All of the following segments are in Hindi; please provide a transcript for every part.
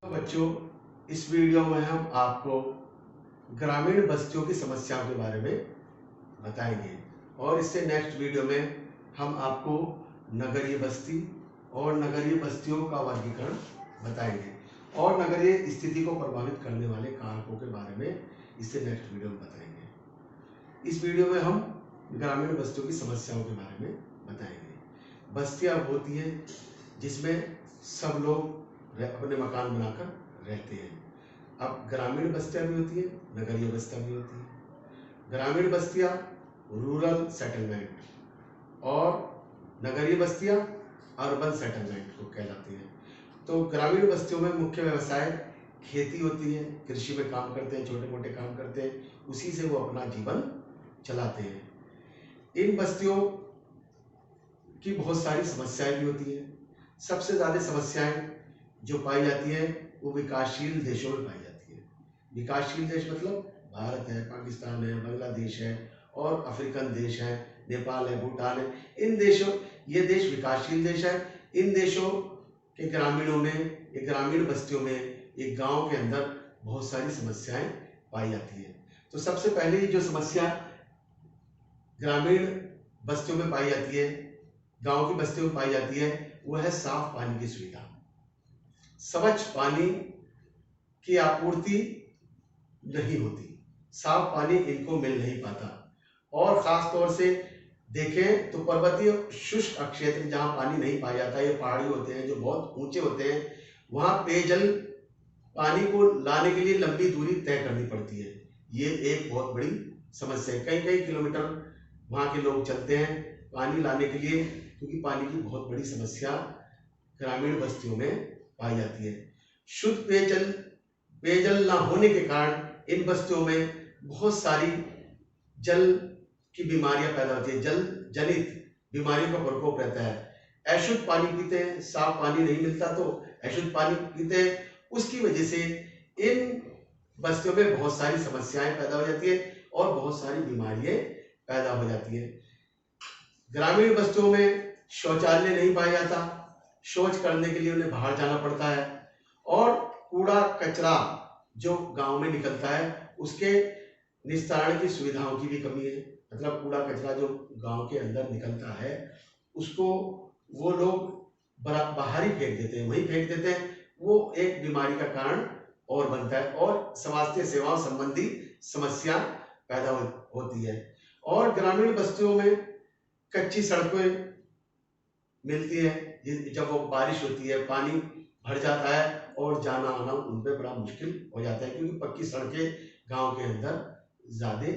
बच्चों, इस वीडियो में हम आपको ग्रामीण बस्तियों की समस्याओं के बारे में बताएंगे और इससे नेक्स्ट वीडियो में हम आपको नगरीय बस्ती और नगरीय बस्तियों का वर्गीकरण बताएंगे और नगरीय स्थिति को प्रभावित करने वाले कारकों के बारे में इससे नेक्स्ट वीडियो में बताएंगे। इस वीडियो में हम ग्रामीण बस्तियों की समस्याओं के बारे में बताएंगे। बस्तियां होती हैं जिसमें सब लोग अपने मकान बनाकर रहते हैं। अब ग्रामीण बस्तियां भी होती है, नगरीय बस्तियां भी होती है। ग्रामीण बस्तियां रूरल सेटलमेंट और नगरीय बस्तियां अर्बन सेटलमेंट को कहलाती हैं। तो ग्रामीण बस्तियों में मुख्य व्यवसाय खेती होती है, कृषि में काम करते हैं, छोटे मोटे काम करते हैं, उसी से वो अपना जीवन चलाते हैं। इन बस्तियों की बहुत सारी समस्याएं भी होती हैं। सबसे ज्यादा समस्याएं जो पाई जाती है वो विकासशील देशों में पाई जाती है। विकासशील देश मतलब भारत है, पाकिस्तान है, बांग्लादेश है और अफ्रीकन देश है, नेपाल है, भूटान है। इन देशों ये देश विकासशील देश है। इन देशों के ग्रामीणों में, ये ग्रामीण बस्तियों में, एक गांव के अंदर बहुत सारी समस्याएं पाई जाती है। तो सबसे पहले जो समस्या ग्रामीण बस्तियों में पाई जाती है, गांव की बस्तियों में पाई जाती है, वो है साफ पानी की सुविधा। स्वच्छ पानी की आपूर्ति नहीं होती, साफ पानी इनको मिल नहीं पाता। और खास तौर से देखें तो पर्वतीय शुष्क क्षेत्र जहां पानी नहीं पाया जाता, ये पहाड़ी होते हैं जो बहुत ऊंचे होते हैं, वहां पेयजल पानी को लाने के लिए लंबी दूरी तय करनी पड़ती है। ये एक बहुत बड़ी समस्या है। कई कई किलोमीटर वहां के लोग चलते हैं पानी लाने के लिए, क्योंकि पानी की बहुत बड़ी समस्या ग्रामीण बस्तियों में पाई जाती है। शुद्ध पेयजल ना होने के कारण इन बस्तियों में बहुत सारी जल की बीमारियां पैदा होती है, जल जनित बीमारियों का प्रकोप रहता है। अशुद्ध पानी पीते हैं, साफ पानी नहीं मिलता तो अशुद्ध पानी पीते हैं। उसकी वजह से इन बस्तियों में बहुत सारी समस्याएं पैदा हो जाती है और बहुत सारी बीमारियां पैदा हो जाती है। ग्रामीण बस्तियों में शौचालय नहीं पाया जाता, शौच करने के लिए उन्हें बाहर जाना पड़ता है और कूड़ा कचरा जो गांव में निकलता है उसके निस्तारण की सुविधाओं की भी कमी है। मतलब कूड़ा कचरा जो गांव के अंदर निकलता है उसको वो लोग बाहर ही फेंक देते हैं, वहीं फेंक देते हैं। वो एक बीमारी का कारण और बनता है और स्वास्थ्य सेवाओं संबंधी समस्या पैदा होती है। और ग्रामीण बस्तियों में कच्ची सड़कें मिलती है, जब वो बारिश होती है पानी भर जाता है और जाना आना उन पर बड़ा मुश्किल हो जाता है, क्योंकि पक्की सड़कें गांव के अंदर ज्यादा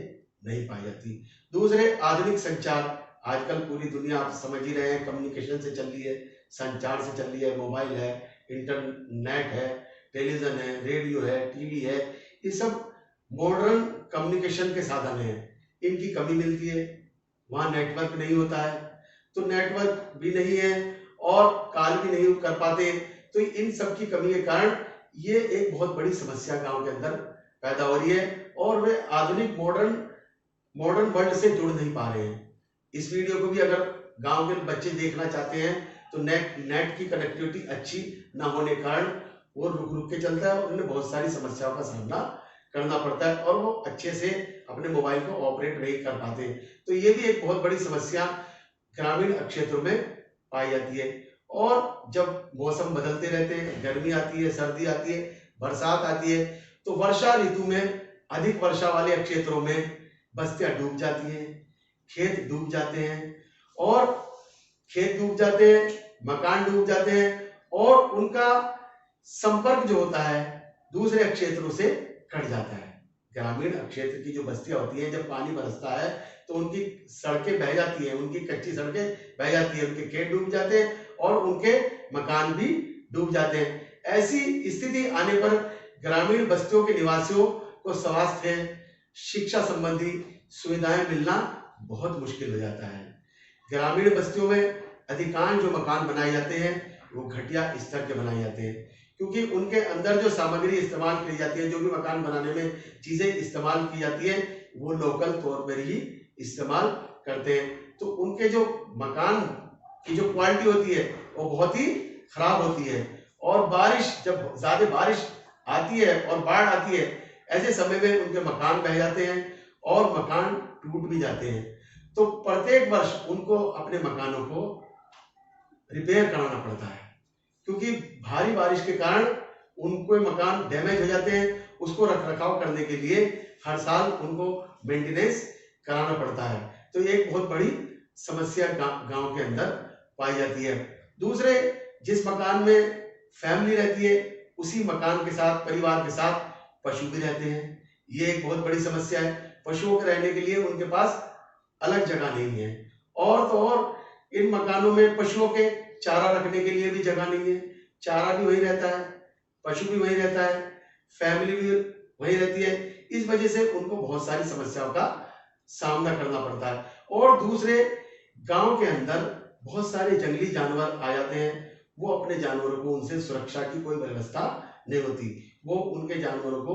नहीं पाई जाती। दूसरे, आधुनिक संचार। आजकल पूरी दुनिया आप समझ ही रहे हैं कम्युनिकेशन से चल रही है, संचार से चल रही है। मोबाइल है, इंटरनेट है, टेलीविजन है, रेडियो है, टीवी है, ये सब मॉडर्न कम्युनिकेशन के साधन हैं। इनकी कमी मिलती है, वहां नेटवर्क नहीं होता है, तो नेटवर्क भी नहीं है और कॉल भी नहीं कर पाते। तो इन सब की कमी के कारण ये एक बहुत बड़ी समस्या गांव के अंदर पैदा हो रही है और वे आधुनिक मॉडर्न वर्ल्ड से जुड़ नहीं पा रहे हैं। इस वीडियो को भी अगर गांव के बच्चे देखना चाहते हैं तो नेट की कनेक्टिविटी अच्छी ना होने के कारण वो रुक रुक के चलता है और उन्हें बहुत सारी समस्याओं का सामना करना पड़ता है और वो अच्छे से अपने मोबाइल को ऑपरेट नहीं कर पाते। तो ये भी एक बहुत बड़ी समस्या ग्रामीण क्षेत्रों में पाई जाती है। और जब मौसम बदलते रहते हैं, गर्मी आती है, सर्दी आती है, बरसात आती है, तो वर्षा ऋतु में अधिक वर्षा वाले क्षेत्रों में बस्तियां डूब जाती हैं, खेत डूब जाते हैं और खेत डूब जाते हैं, मकान डूब जाते हैं और उनका संपर्क जो होता है दूसरे क्षेत्रों से कट जाता है। ग्रामीण क्षेत्र की जो बस्तियां होती हैं, जब पानी बरसता है तो उनकी सड़कें बह जाती हैं, उनकी कच्ची सड़कें बह जाती हैं, उनके खेत डूब जाते हैं और उनके मकान भी डूब जाते हैं। ऐसी स्थिति आने पर ग्रामीण बस्तियों के निवासियों को स्वास्थ्य, शिक्षा संबंधी सुविधाएं मिलना बहुत मुश्किल हो जाता है। ग्रामीण बस्तियों में अधिकांश जो मकान बनाए जाते हैं वो घटिया स्तर के बनाए जाते हैं, क्योंकि उनके अंदर जो सामग्री इस्तेमाल की जाती है, जो भी मकान बनाने में चीजें इस्तेमाल की जाती है, वो लोकल तौर पर ही इस्तेमाल करते हैं। तो उनके जो मकान की जो क्वालिटी होती है वो बहुत ही खराब होती है और बारिश, जब ज्यादा बारिश आती है और बाढ़ आती है, ऐसे समय में उनके मकान बह जाते हैं और मकान टूट भी जाते हैं। तो प्रत्येक वर्ष उनको अपने मकानों को रिपेयर कराना पड़ता है, क्योंकि भारी बारिश के कारण उनको मकान डैमेज हो जाते हैं। उसको रख रखाव करने के लिए हर साल उनको मेंटेनेंस कराना पड़ता है। तो ये एक बहुत बड़ी समस्या गांव के अंदर पाई जाती है। दूसरे, जिस मकान में फैमिली रहती है, उसी मकान के साथ, परिवार के साथ पशु भी रहते हैं। ये एक बहुत बड़ी समस्या है। पशुओं के रहने के लिए उनके पास अलग जगह नहीं है, और तो और इन मकानों में पशुओं के चारा रखने के लिए भी जगह नहीं है। चारा भी वही रहता है, पशु भी वही रहता है, फैमिली भी वही रहती है। इस वजह से उनको बहुत सारी समस्याओं का सामना करना पड़ता है। और दूसरे, गांव के अंदर बहुत सारे जंगली जानवर आ जाते हैं। वो अपने जानवरों को, उनसे सुरक्षा की कोई व्यवस्था नहीं होती। वो उनके जानवरों को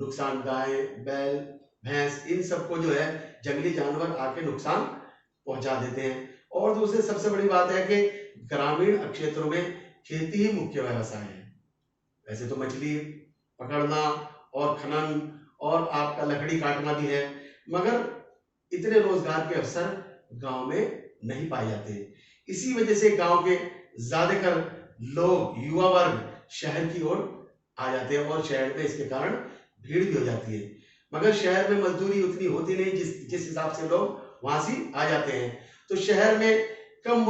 नुकसान, गाय, बैल, भैंस, इन सबको जो है जंगली जानवर आके नुकसान पहुंचा देते हैं। और दूसरे, सबसे बड़ी बात है कि ग्रामीण क्षेत्रों में खेती ही मुख्य व्यवसाय है। वैसे तो मछली पकड़ना और खनन और आपका लकड़ी काटना भी है, मगर इतने रोजगार के अवसर गांव में नहीं पाए जाते। इसी वजह से गांव के ज्यादातर लोग, युवा वर्ग शहर की ओर आ जाते हैं और शहर में इसके कारण भीड़ भी हो जाती है। मगर शहर में मजदूरी उतनी होती नहीं जिस हिसाब से लोग वहां से आ जाते हैं। तो शहर में कम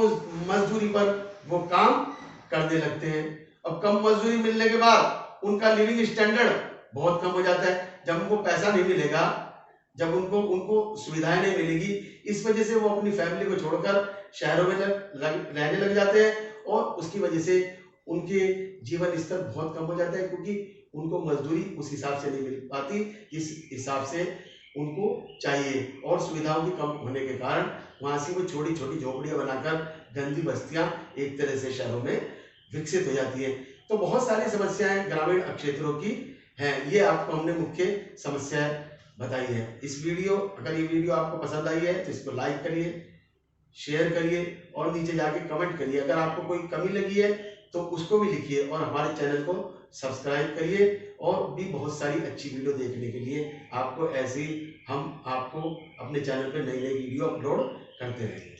मजदूरी पर वो काम करने लगते हैं, और कम मजदूरी मिलने के बाद उनका लिविंग स्टैंडर्ड बहुत कम हो जाता है। जब उनको पैसा नहीं मिलेगा, जब उनको सुविधाएं नहीं मिलेगी, इस वजह से वो अपनी फैमिली को छोड़कर शहरों में रहने लग जाते हैं, और उसकी वजह से उनके जीवन स्तर बहुत कम हो जाता है, क्योंकि उनको मजदूरी उस हिसाब से नहीं मिल पाती जिस हिसाब से उनको चाहिए। और सुविधाओं की कम होने के कारण वहां से वो छोटी छोटी झोपड़ियां बनाकर गंदी बस्तियां एक तरह से शहरों में विकसित हो जाती है। तो बहुत सारी समस्याएं ग्रामीण क्षेत्रों की हैं। ये आपको हमने मुख्य समस्याएं बताई है। अगर ये वीडियो आपको पसंद आई है तो इसको लाइक करिए, शेयर करिए और नीचे जाके कमेंट करिए। अगर आपको कोई कमी लगी है तो उसको भी लिखिए, और हमारे चैनल को सब्सक्राइब करिए। और भी बहुत सारी अच्छी वीडियो देखने के लिए आपको ऐसे ही हम आपको अपने चैनल पर नई नई वीडियो अपलोड करते रहेंगे।